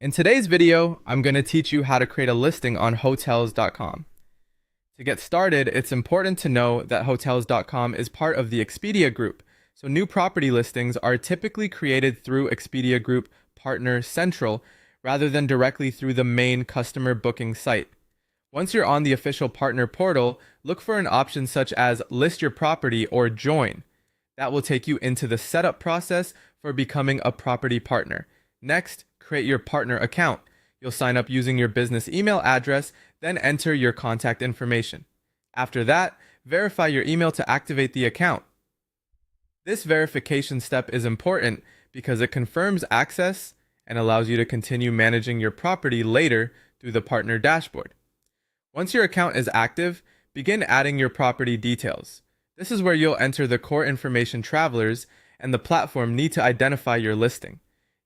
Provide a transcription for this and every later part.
In today's video, I'm going to teach you how to create a listing on hotels.com. To get started, it's important to know that hotels.com is part of the Expedia Group, so new property listings are typically created through Expedia Group Partner Central rather than directly through the main customer booking site. Once you're on the official partner portal, look for an option such as List Your Property or Join. That will take you into the setup process for becoming a property partner. Next, create your partner account. You'll sign up using your business email address, then enter your contact information. After that, verify your email to activate the account. This verification step is important because it confirms access and allows you to continue managing your property later through the partner dashboard. Once your account is active, begin adding your property details. This is where you'll enter the core information travelers and the platform need to identify your listing.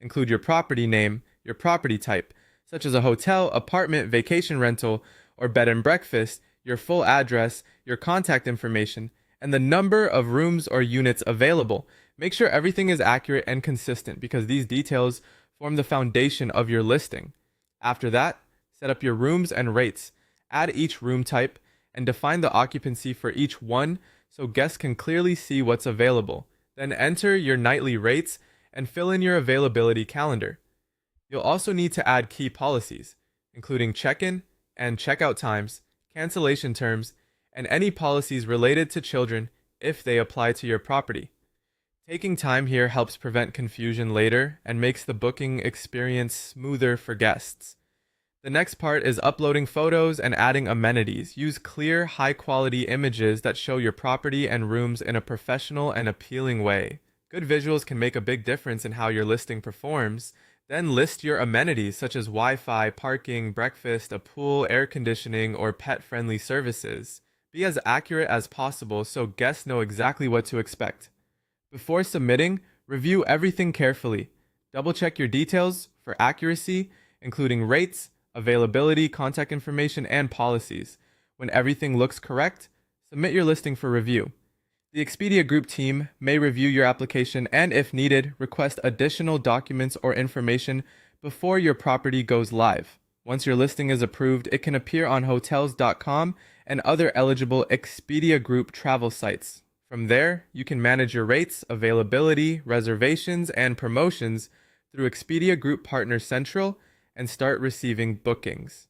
Include your property name, your property type, such as a hotel, apartment, vacation rental, or bed and breakfast, your full address, your contact information, and the number of rooms or units available. Make sure everything is accurate and consistent because these details form the foundation of your listing. After that, set up your rooms and rates. Add each room type and define the occupancy for each one so guests can clearly see what's available. Then enter your nightly rates and fill in your availability calendar. You'll also need to add key policies, including check-in and check-out times, cancellation terms, and any policies related to children if they apply to your property. Taking time here helps prevent confusion later and makes the booking experience smoother for guests. The next part is uploading photos and adding amenities. Use clear, high-quality images that show your property and rooms in a professional and appealing way. Good visuals can make a big difference in how your listing performs. Then list your amenities such as Wi-Fi, parking, breakfast, a pool, air conditioning, or pet-friendly services. Be as accurate as possible so guests know exactly what to expect. Before submitting, review everything carefully. Double-check your details for accuracy, including rates, availability, contact information, and policies. When everything looks correct, submit your listing for review. The Expedia Group team may review your application and, if needed, request additional documents or information before your property goes live. Once your listing is approved, it can appear on hotels.com and other eligible Expedia Group travel sites. From there, you can manage your rates, availability, reservations, and promotions through Expedia Group Partner Central and start receiving bookings.